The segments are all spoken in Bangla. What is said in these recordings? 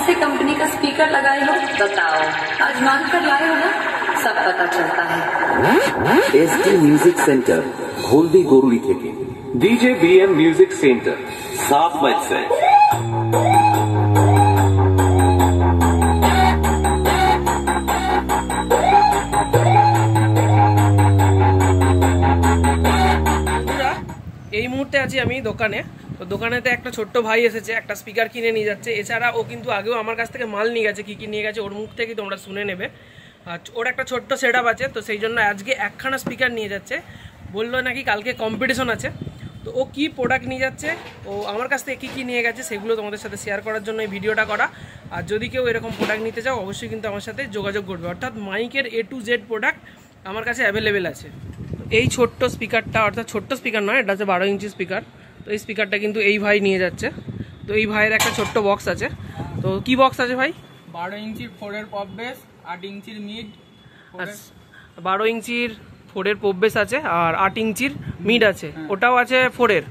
से कंपनी का स्पीकर लगाए हो? बताओ, आजमा कर लाए हो ना? सब पता चलता है। एसडी म्यूजिक सेंटर हल्दी गरुड़ी থেকে डीजे बीएम म्यूजिक सेंटर साफ मत से এই মুহূর্তে আছি আমি দোকানে। তো দোকানেতে একটা ছোট্ট ভাই এসেছে, একটা স্পিকার কিনে নিয়ে যাচ্ছে। এছাড়া ও কিন্তু আগেও আমার কাছ থেকে মাল নিয়ে গেছে, কী কী নিয়ে গেছে ওর মুখ থেকেই তোমরা শুনে নেবে। আর ওর একটা ছোট্ট সেট আপ আছে, তো সেই জন্য আজকে একখানা স্পিকার নিয়ে যাচ্ছে। বললো নাকি কালকে কম্পিটিশন আছে, তো ও কী প্রোডাক্ট নিয়ে যাচ্ছে, ও আমার কাছ থেকে কী কী নিয়ে গেছে সেগুলো তোমাদের সাথে শেয়ার করার জন্য এই ভিডিওটা করা। আর যদি কেউ এরকম প্রোডাক্ট নিতে চাও অবশ্যই কিন্তু আমার সাথে যোগাযোগ করবে। অর্থাৎ মাইকের A to Z প্রোডাক্ট আমার কাছে অ্যাভেলেবেল আছে। এই ছোট্ট স্পিকারটা, অর্থাৎ ছোট্ট স্পিকার নয়, এটা হচ্ছে 12 ইঞ্চি স্পিকার। তো এই স্পিকারটা কিন্তু এই ভাই নিয়ে যাচ্ছে। তো এই ভাইয়ের একটা ছোট্ট বক্স আছে। তো কি বক্স আছে ভাই? 12 ইঞ্চির 4-এর পপ বেস, 8 ইঞ্চির মিড। 12 ইঞ্চির 4-এর পপ বেস আছে আর 8 ইঞ্চির মিড আছে, ওটাও আছে 4-এর।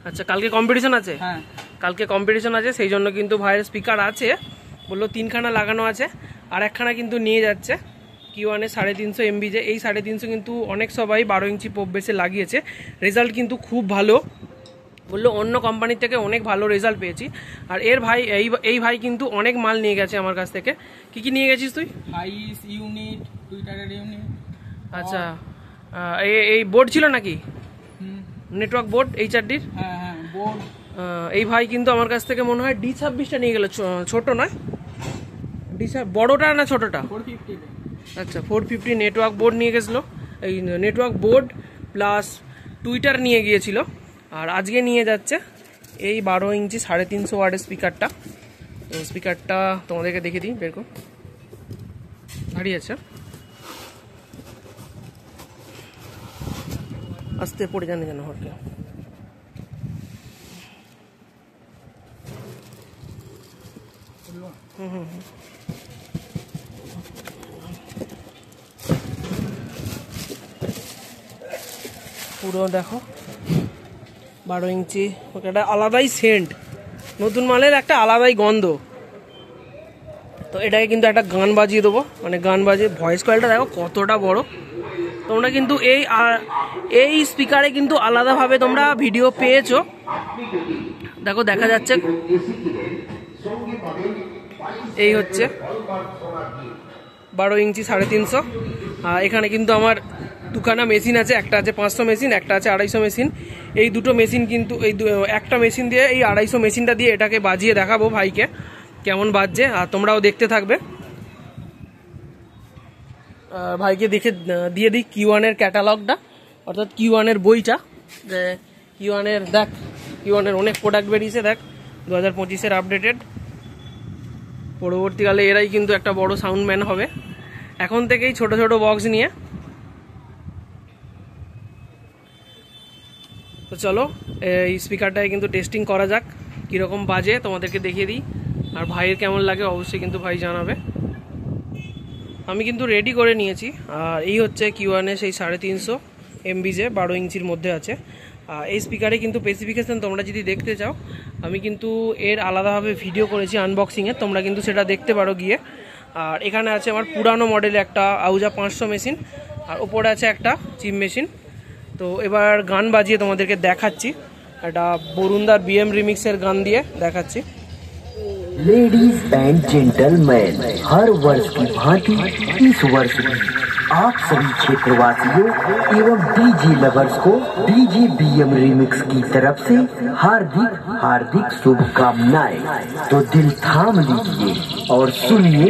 আচ্ছা, কালকে কম্পিটিশন আছে? হ্যাঁ, কালকে কম্পিটিশন আছে, সেই জন্য কিন্তু ভাইয়ের স্পিকার আছে, বললো 3খানা লাগানো আছে। আর একখানা কিন্তু নিয়ে যাচ্ছে Q1 350 MB। যে এই 350 কিন্তু অনেক সবাই 12 ইঞ্চি পপ বেসে লাগিয়েছে, রেজাল্ট কিন্তু খুব ভালো। বললো অন্য কোম্পানির থেকে অনেক ভালো রেজাল্ট পেয়েছি। আর এর ভাই এই ভাই কিন্তু অনেক মাল নিয়ে গেছে আমার কাছ থেকে। কি কি নিয়ে গেছিস তুই? হাইস ইউনিট, টুইটারের ইউনিট। আচ্ছা, এই বোর্ড ছিল নাকি? নেটওয়ার্ক বোর্ড HRDর? হ্যাঁ হ্যাঁ, বোর্ড। এই ভাই কিন্তু আমার কাছ থেকে মনে হয় D26টা নিয়ে গেল, ছোট নয়, বড়টা না ছোটটা? 450। আচ্ছা, 450 নেটওয়ার্ক বোর্ড নিয়ে গেছিলো। এই নেটওয়ার্ক বোর্ড প্লাস টুইটার নিয়ে গিয়েছিল। আর আজকে নিয়ে যাচ্ছে এই 12 ইঞ্চি 350 ওয়াটের স্পিকারটা। তো স্পিকারটা তোমাদেরকে দেখে দিই, বের কর, দাঁড়িয়ে আছে, আস্তে পড়ে জানে যেন হরকে। পুরো দেখো 12 ইঞ্চি, একটা আলাদাই সেন্ট, নতুন মালের একটা আলাদাই গন্ধ। তো এটাকে কিন্তু একটা গান বাজিয়ে দেবো, মানে গান বাজিয়ে ভয়েস কয়েলটা দেখো কতটা বড়। তোমরা কিন্তু এই স্পিকারে কিন্তু আলাদাভাবে তোমরা ভিডিও পেয়েছো, দেখো দেখা যাচ্ছে। এই হচ্ছে 12 ইঞ্চি 350। এখানে কিন্তু আমার দুখানা মেশিন আছে, একটা আছে 500 মেশিন, একটা আছে 250 মেশিন। এই দুটো মেশিন কিন্তু একটা মেশিন দিয়ে, এই 250 মেশিনটা দিয়ে এটাকে বাজিয়ে দেখাবো ভাইকে কেমন বাজছে, আর তোমরাও দেখতে থাকবে। ভাইকে দিয়ে দিই Q1-এর ক্যাটালগটা, অর্থাৎ Q1-এর বইটা। যে Q1-এর দেখ, Q1-এর অনেক প্রোডাক্ট বেরিয়েছে, দেখ 2025-এর আপডেটেড। পরবর্তীকালে এরাই কিন্তু একটা বড় সাউন্ডম্যান হবে, এখন থেকেই ছোট ছোট বক্স নিয়ে। তো চলো এই স্পিকারটায় কিন্তু টেস্টিং করা যাক, কীরকম বাজে তোমাদেরকে দেখিয়ে দিই। আর ভাইয়ের কেমন লাগে অবশ্যই কিন্তু ভাই জানাবে। আমি কিন্তু রেডি করে নিয়েছি। আর এই হচ্ছে Q1-এ সেই 350 MB যে 12 ইঞ্চির মধ্যে আছে। এই স্পিকারে কিন্তু স্পেসিফিকেশান তোমরা যদি দেখতে চাও, আমি কিন্তু এর আলাদাভাবে ভিডিও করেছি আনবক্সিংয়ের, তোমরা কিন্তু সেটা দেখতে পারো গিয়ে। আর এখানে আছে আমার পুরানো মডেলে একটা আউজা 500 মেশিন, আর ওপরে আছে একটা চিপ মেশিন। তো এবার গান বাজিয়ে তোমাদেরকে দেখাচ্ছি, একটা বরুণদার BM রিমিক্সের গান দিয়ে দেখাচ্ছি। लेडीज एंड जेंटलमैन, हर वर्ष की भांति इस वर्ष भी आप सभी क्षेत्रवासियों एवं डीजे लवर्स को डीजे BM रिमिक्स की तरफ से हार्दिक हार्दिक शुभकामनाएं। तो दिल थाम लीजिए और सुनिए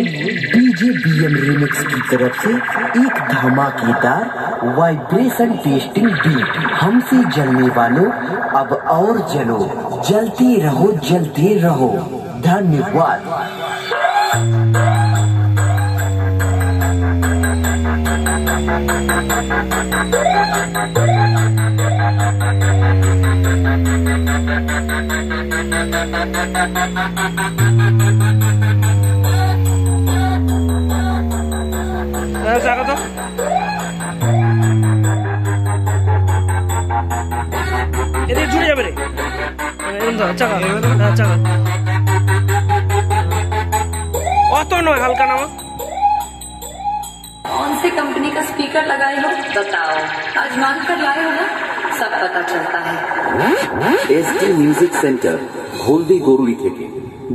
डीजे BM रिमिक्स की तरफ से एक धमाकेदार वाइब्रेशन टेस्टिंग बीट। हमसे जलने वालों अब और जलो, जलते रहो। धन्यवाद। জায়গা তো এদিকে জুড়ে যাবে রে, চাকা চাকা। নয় হালকা নামা। कौन सी कंपनी का स्पीकर लगाए हो बताओ, आजमान कर लाए हो ना, सब पता चलता है। एसटी म्यूजिक सेंटर हल्दी गरुड़ी থেকে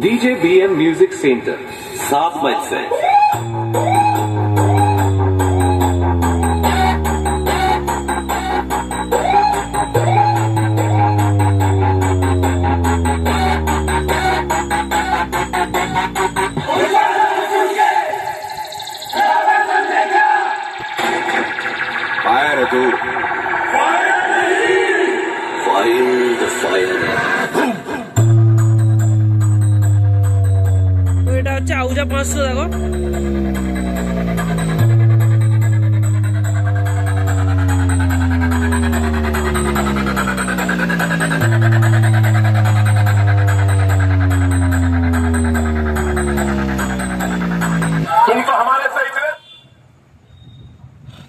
DJ BM music centre 7 mile से। फायर है तू, फायर द फायर। তো এটা হচ্ছে আউজা 500। দেখো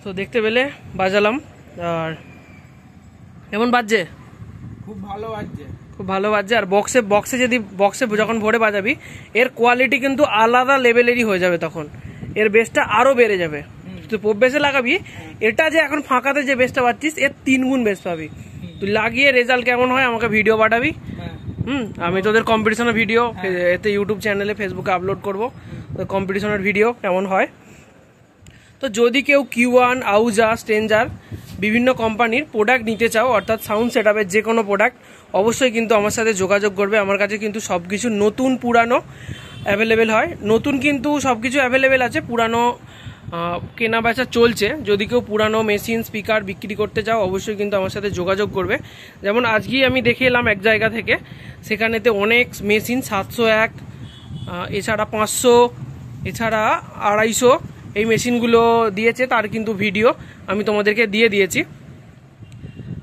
তো দেখতে পেলে বাজালাম, আর কেমন বাজছে? খুব ভালো বাজছে। খুব ভালো বাজছে। আর বক্সে যখন ভরে বাজাবি এর কোয়ালিটি কিন্তু আলাদা লেভেলেরই হয়ে যাবে, তখন এর বেসটা আরো বেড়ে যাবে। তুই পপ বেসে লাগাবি, এটা যে এখন ফাঁকাতে যে বেসটা পাচ্ছিস এর 3 গুণ বেস পাবি। তুই লাগিয়ে রেজাল্ট কেমন হয় আমাকে ভিডিও পাঠাবি। আমি তোদের কম্পিটিশনের ভিডিও এতে ইউটিউব চ্যানেলে ফেসবুকে আপলোড করবো, কম্পিটিশনের ভিডিও কেমন হয়। তো যদি কেউ Q1, আউজা, স্ট্রেঞ্জার বিভিন্ন কোম্পানির প্রোডাক্ট নিতে চাও, অর্থাৎ সাউন্ড সেটআপের যে কোনো প্রোডাক্ট, অবশ্যই কিন্তু আমার সাথে যোগাযোগ করবে। আমার কাছে কিন্তু সব কিছু নতুন পুরানো অ্যাভেলেবেল হয়। নতুন কিন্তু সব কিছু অ্যাভেলেবেল আছে, পুরানো কেনা বেচা চলছে। যদি কেউ পুরানো মেশিন স্পিকার বিক্রি করতে চাও অবশ্যই কিন্তু আমার সাথে যোগাযোগ করবে। যেমন আজকেই আমি দেখে এলাম এক জায়গা থেকে, সেখানেতে অনেক মেশিন 701, এছাড়া 500, এছাড়া 250 এই মেশিনগুলো দিয়েছে, তার কিন্তু ভিডিও আমি তোমাদেরকে দিয়ে দিয়েছি।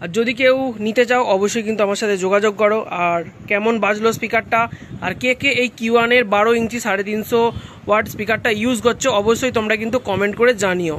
আর যদি কেউ নিতে চাও অবশ্যই কিন্তু আমার সাথে যোগাযোগ করো। আর কেমন বাজলো স্পিকারটা, আর কে কে এই Q1 এর 12 ইঞ্চি 350 ওয়াট স্পিকারটা ইউজ করছো অবশ্যই তোমরা কিন্তু কমেন্ট করে জানিও।